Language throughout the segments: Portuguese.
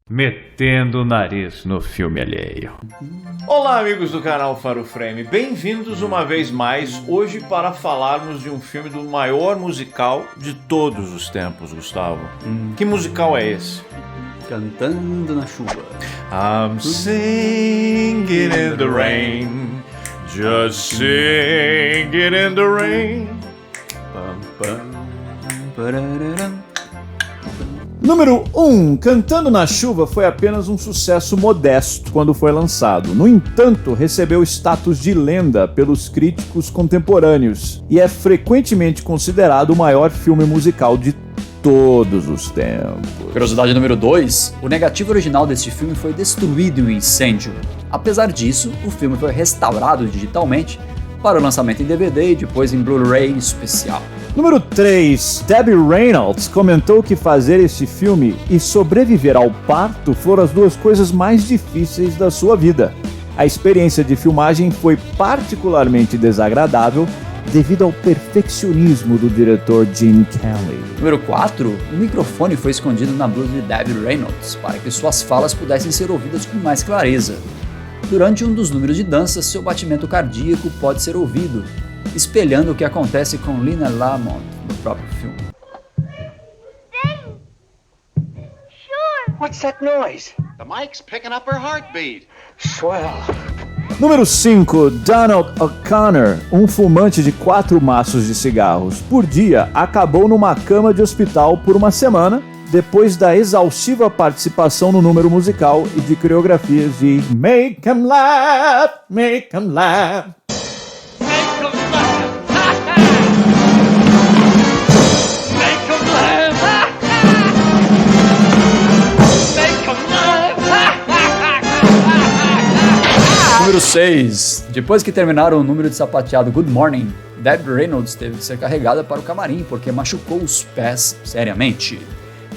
Metendo o nariz no filme alheio. Olá, amigos do canal Faro Frame, bem-vindos uma vez mais, hoje para falarmos de um filme do maior musical de todos os tempos, Gustavo. Que musical é esse? Cantando na chuva. I'm singing in the rain, just singing in the rain. Número 1. Cantando na Chuva foi apenas um sucesso modesto quando foi lançado. No entanto, recebeu status de lenda pelos críticos contemporâneos e é frequentemente considerado o maior filme musical de todos os tempos. Curiosidade número 2. O negativo original deste filme foi destruído em um incêndio. Apesar disso, o filme foi restaurado digitalmente para o lançamento em DVD e depois em Blu-ray especial. Número 3. Debbie Reynolds comentou que fazer esse filme e sobreviver ao parto foram as duas coisas mais difíceis da sua vida. A experiência de filmagem foi particularmente desagradável devido ao perfeccionismo do diretor Gene Kelly. Número 4. O microfone foi escondido na blusa de Debbie Reynolds para que suas falas pudessem ser ouvidas com mais clareza. Durante um dos números de dança, seu batimento cardíaco pode ser ouvido, espelhando o que acontece com Lina Lamont no próprio filme. Sure. What's that noise? The mic's picking up her heartbeat. Swell. Número 5. Donald O'Connor, um fumante de 4 maços de cigarros por dia, acabou numa cama de hospital por uma semana, depois da exaustiva participação no número musical e de coreografias de Make 'em Laugh, Make 'em Laugh. Número 6. Depois que terminaram o número de sapateado Good Morning, Debbie Reynolds teve que ser carregada para o camarim porque machucou os pés seriamente.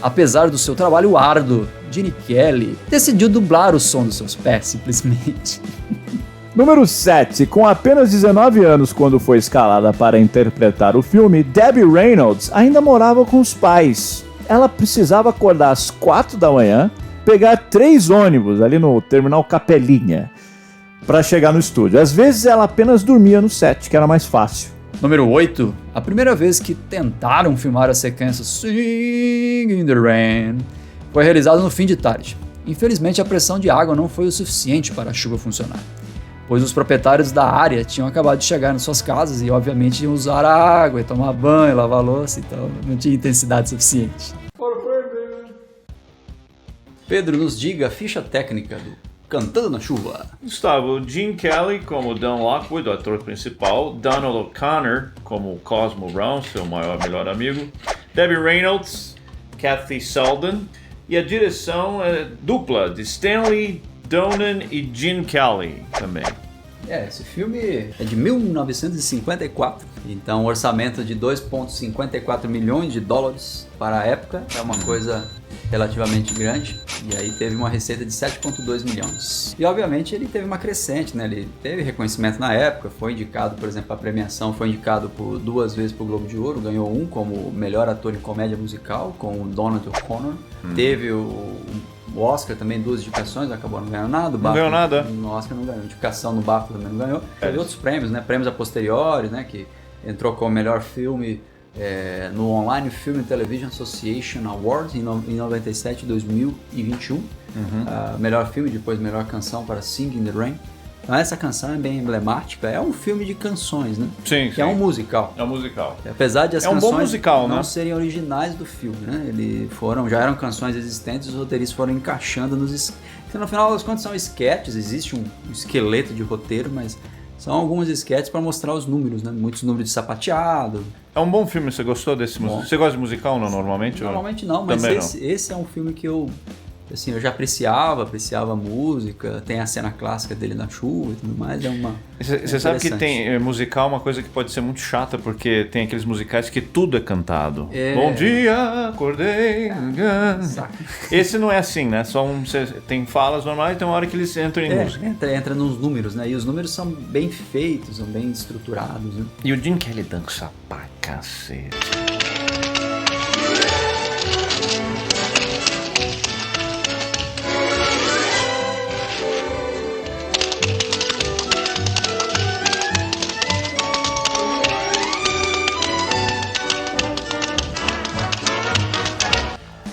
Apesar do seu trabalho árduo, Gene Kelly decidiu dublar o som dos seus pés, simplesmente. Número 7. Com apenas 19 anos quando foi escalada para interpretar o filme, Debbie Reynolds ainda morava com os pais. Ela precisava acordar às 4 da manhã, pegar 3 ônibus ali no Terminal Capelinha para chegar no estúdio. Às vezes ela apenas dormia no set, que era mais fácil. Número 8. A primeira vez que tentaram filmar a sequência Sing in the Rain foi realizada no fim de tarde. Infelizmente a pressão de água não foi o suficiente para a chuva funcionar, pois os proprietários da área tinham acabado de chegar nas suas casas e obviamente iam usar a água e tomar banho, lavar louça, então não tinha intensidade suficiente. Pedro, nos diga a ficha técnica do Cantando na Chuva. Gustavo, Gene Kelly como Dan Lockwood, o ator principal, Donald O'Connor como Cosmo Brown, seu melhor amigo, Debbie Reynolds, Kathy Selden, e a direção é dupla de Stanley Donen e Gene Kelly também. Esse filme é de 1954, então um orçamento de 2,54 milhões de dólares para a época, é uma coisa relativamente grande, e aí teve uma receita de 7,2 milhões. E obviamente ele teve uma crescente, né? Ele teve reconhecimento na época, foi indicado, por exemplo, a premiação, foi indicado por 2 vezes para o Globo de Ouro, ganhou um como melhor ator em comédia musical, com o Donald O'Connor, teve o Oscar também, 2 indicações, acabou não ganhando nada. Não ganhou nada. No Oscar não ganhou, indicação no BAFTA também não ganhou. Teve outros prêmios, né? Prêmios a posteriori, né? Que entrou como melhor filme no Online Film and Television Association Awards em 97 e 2021. Melhor filme, depois melhor canção para Sing in the Rain. Então essa canção é bem emblemática, é um filme de canções, né? Sim, que é um musical. É um musical. Apesar de as canções bom musical, não né? serem originais do filme, né? Já eram canções existentes, os roteiristas foram encaixando que no final das contas são sketches, existe um esqueleto de roteiro, mas são alguns sketches para mostrar os números, né? Muitos números de sapateado. É um bom filme, você gostou desse musical? Você gosta de musical normalmente? Normalmente não, mas esse é um filme que eu já apreciava a música, tem a cena clássica dele na chuva e tudo mais, Você sabe que tem musical uma coisa que pode ser muito chata, porque tem aqueles musicais que tudo é cantado. Bom dia, acordei. Esse não é assim, né? Você tem falas normais e tem uma hora que eles entram em música. Entra nos números, né? E os números são bem feitos, são bem estruturados, né? E o Gene Kelly dança pra cacete.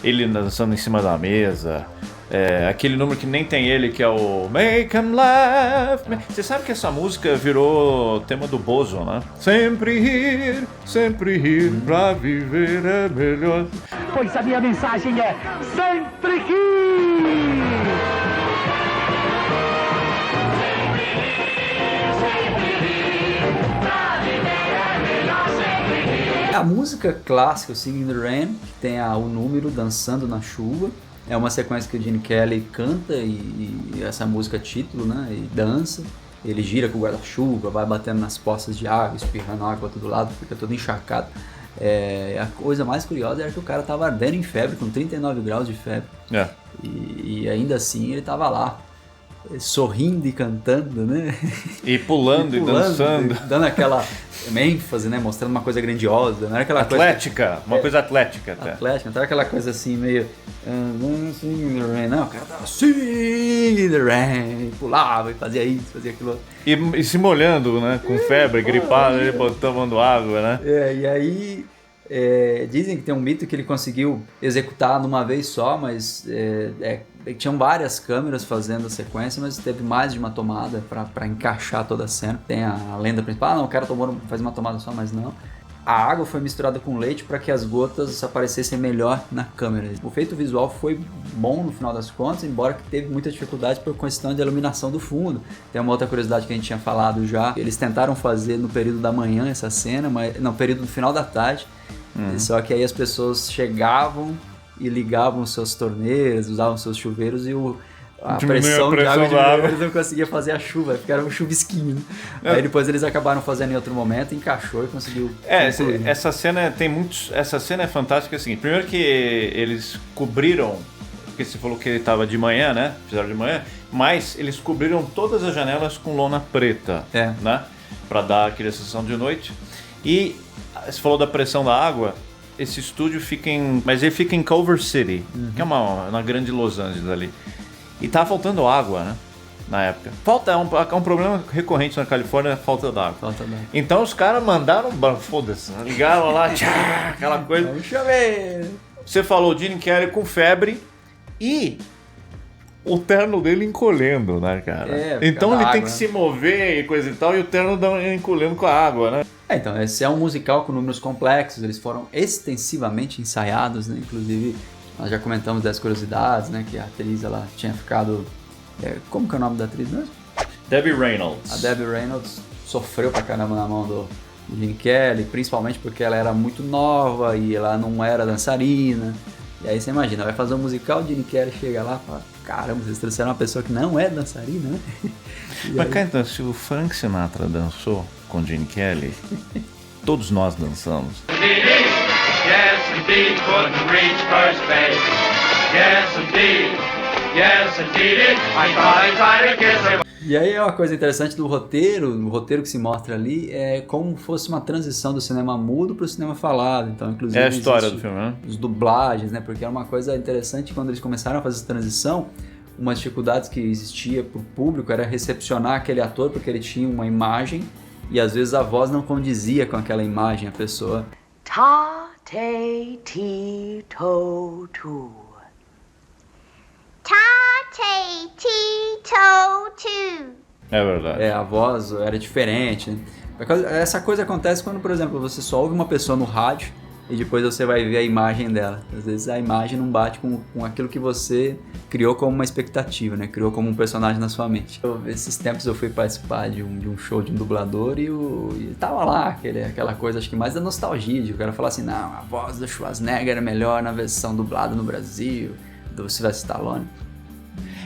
ele dançando em cima da mesa. Aquele número que nem tem ele, que é o Make 'em Laugh. Você sabe que essa música virou tema do Bozo, né? Sempre rir pra viver é melhor. Pois a minha mensagem é sempre rir! A música clássica, o Singing in the Rain, que tem o número Dançando na Chuva, é uma sequência que o Gene Kelly canta e essa música título, né, e dança. Ele gira com o guarda-chuva, vai batendo nas poças de água, espirrando água para todo lado, fica todo encharcado. A coisa mais curiosa era que o cara tava ardendo em febre, com 39 graus de febre. E ainda assim ele tava lá, sorrindo e cantando, né? E pulando e dançando. Dando aquela ênfase, né? Mostrando uma coisa grandiosa. Não era aquela atlética, coisa... uma coisa atlética até. Atlética, não era aquela coisa assim meio... Sing the rain. Não, o cara tava Sing the rain. Pulava e fazia isso, fazia aquilo. E se molhando, né? Com febre, gripado, ele tomando água, né? E aí... dizem que tem um mito que ele conseguiu executar numa vez só, mas tinham várias câmeras fazendo a sequência, mas teve mais de uma tomada para encaixar toda a cena. Tem a lenda principal, não, o cara faz uma tomada só, mas não. A água foi misturada com leite para que as gotas aparecessem melhor na câmera. O efeito visual foi bom no final das contas, embora que teve muita dificuldade por questão de iluminação do fundo. Tem uma outra curiosidade que a gente tinha falado já. Eles tentaram fazer no período da manhã essa cena, mas no período do final da tarde. Só que aí as pessoas chegavam e ligavam seus torneiras, usavam seus chuveiros e a pressão de água eles não conseguiam fazer a chuva, ficaram um chuvisquinho, né? Aí depois eles acabaram fazendo em outro momento, encaixou e conseguiu concluir. Essa cena tem muitos. Essa cena é fantástica assim. Primeiro que eles cobriram, porque você falou que ele estava de manhã, né? Fizeram de manhã, mas eles cobriram todas as janelas com lona preta, né? Pra dar aquela sensação de noite. E você falou da pressão da água. Esse estúdio mas ele fica em Culver City, que é uma grande Los Angeles ali. E tava faltando água, né? Na época. É um problema recorrente na Califórnia, a falta d'água. Então os caras mandaram, foda-se, né? Ligaram lá, aquela coisa. Você falou Gene Kelly com febre e o terno dele encolhendo, né, cara? Então ele tem que se mover e coisa e tal, e o terno encolhendo com a água, né? Então, esse é um musical com números complexos, eles foram extensivamente ensaiados, né? Inclusive, nós já comentamos das curiosidades, né? Que a atriz, ela tinha ficado... como que é o nome da atriz mesmo? Debbie Reynolds. A Debbie Reynolds sofreu pra caramba na mão do Gene Kelly, principalmente porque ela era muito nova e ela não era dançarina. E aí você imagina, vai fazer um musical, o Gene Kelly chega lá e fala, caramba, vocês trouxeram uma pessoa que não é dançarina, né? Mas cá, então, se o Frank Sinatra dançou com Gene Kelly, todos nós dançamos. Yes, indeed, couldn't reach first base. Yes, indeed. Yes, indeed. I tried to kiss her. E aí é uma coisa interessante do roteiro, o roteiro que se mostra ali é como fosse uma transição do cinema mudo para o cinema falado. Então, inclusive, é a história do filme, né? Os dublagens, né? Porque era uma coisa interessante quando eles começaram a fazer essa transição. Umas dificuldades que existia para o público era recepcionar aquele ator, porque ele tinha uma imagem e às vezes a voz não condizia com aquela imagem, a pessoa. Ta-te-ti-to-tu. Ta-te-ti-to-tu. É verdade. A voz era diferente, né? Essa coisa acontece quando, por exemplo, você só ouve uma pessoa no rádio e depois você vai ver a imagem dela. Às vezes a imagem não bate com aquilo que você criou como uma expectativa, né? Criou como um personagem na sua mente. Esses tempos eu fui participar de um show de um dublador e tava lá aquela coisa, acho que mais da nostalgia, de o cara falar assim, não, a voz do Schwarzenegger é melhor na versão dublada no Brasil, do Sylvester Stallone.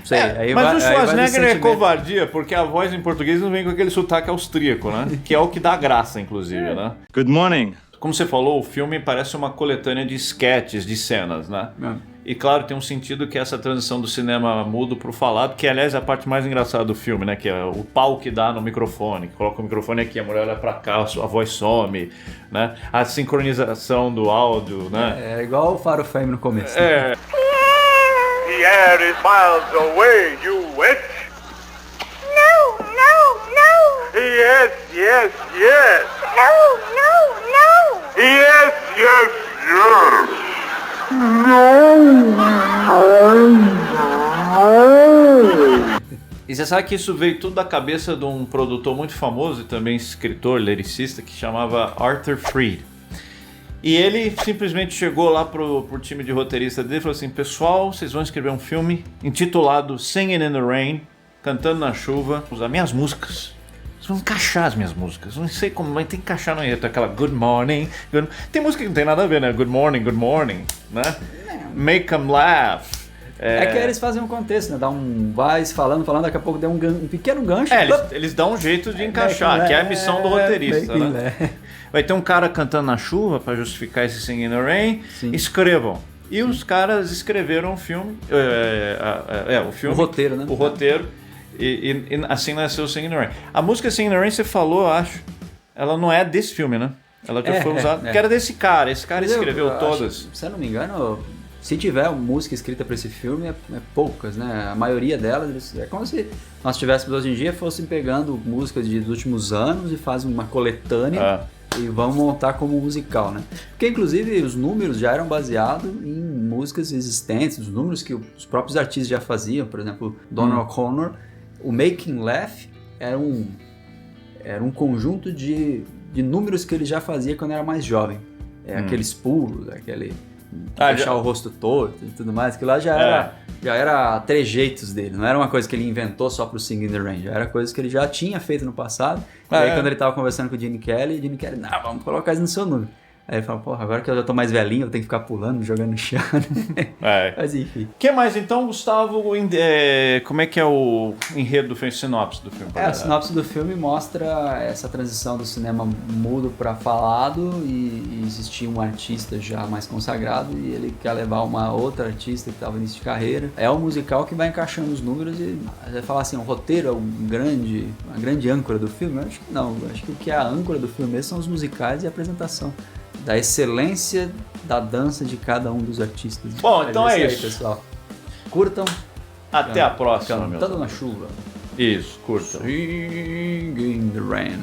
Sei, mas o Schwarzenegger é covardia, porque a voz em português não vem com aquele sotaque austríaco, né? Que é o que dá graça, inclusive, né? Good morning. Como você falou, o filme parece uma coletânea de sketches, de cenas, né? E claro, tem um sentido que é essa transição do cinema mudo pro falado, que aliás é a parte mais engraçada do filme, né? Que é o pau que dá no microfone, que coloca o microfone aqui, a mulher olha pra cá, a voz some, né? A sincronização do áudio, né? É igual o Faro Fame no começo. É. The air is miles away, you witch. No, no, no. Yes, yes, yes. No, no, no. Yes, yes, yes. E você sabe que isso veio tudo da cabeça de um produtor muito famoso e também escritor, lyricista, que chamava Arthur Freed. E ele simplesmente chegou lá pro time de roteirista dele e falou assim: pessoal, vocês vão escrever um filme intitulado Singing in the Rain, Cantando na Chuva, usar minhas músicas. Vocês vão encaixar as minhas músicas. Não sei como, mas tem que encaixar no enredo. Aquela Good Morning. Tem música que não tem nada a ver, né? Good Morning, né? Make 'em Laugh. É que eles fazem um contexto, né? Dá um vai falando, daqui a pouco deu um pequeno gancho. Eles dão um jeito de encaixar, que é a missão do roteirista, né? Vai ter um cara cantando na chuva para justificar esse Singing in the Rain. Sim. Escrevam. E os caras escreveram o filme. O filme. O roteiro, né? O roteiro. E assim nasceu o Singing in the Rain. A música Singing in the Rain, você falou, eu acho. Ela não é desse filme, né? Ela já foi usada. Que era desse cara. Esse cara escreveu todas. Se eu não me engano, se tiver música escrita para esse filme, é poucas, né? A maioria delas é como se nós tivéssemos hoje em dia fossem pegando músicas dos últimos anos e fazem uma coletânea e vão montar como musical, né? Porque inclusive os números já eram baseados em músicas existentes, os números que os próprios artistas já faziam. Por exemplo, Donald O'Connor, o Make 'em Laugh era um conjunto de números que ele já fazia quando era mais jovem. Aqueles pulos, aquele deixar o rosto torto e tudo mais, que lá já era trejeitos dele, não era uma coisa que ele inventou só pro Singing in the Rain, já era coisa que ele já tinha feito no passado. E aí quando ele tava conversando com o Gene Kelly, não, vamos colocar isso no seu número. Aí ele fala, porra, agora que eu já tô mais velhinho, eu tenho que ficar pulando, me jogando no chão. Mas enfim. O que mais então, Gustavo? Como é que é o enredo do filme, sinopse do filme? A sinopse do filme mostra essa transição do cinema mudo para falado e existia um artista já mais consagrado e ele quer levar uma outra artista que estava no início de carreira. É um musical que vai encaixando os números e vai falar assim, o roteiro é uma grande âncora do filme? Eu acho que não, eu acho que o que é a âncora do filme mesmo são os musicais e a apresentação da excelência da dança de cada um dos artistas. Bom, então é isso. Pessoal. Curtam. Até a próxima, meu. Cantando na chuva. Isso, curtam. Singing in the Rain.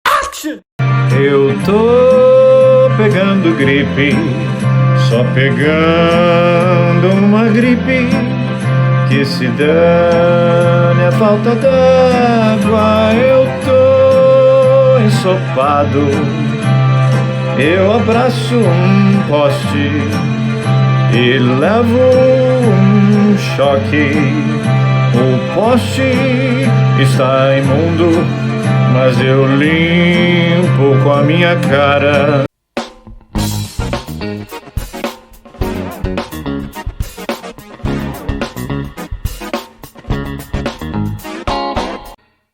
Action! Eu tô pegando gripe, só pegando uma gripe, que se dane a falta d'água. Eu tô ensopado, eu abraço um poste e levo um choque. O poste está imundo, mas eu limpo com a minha cara.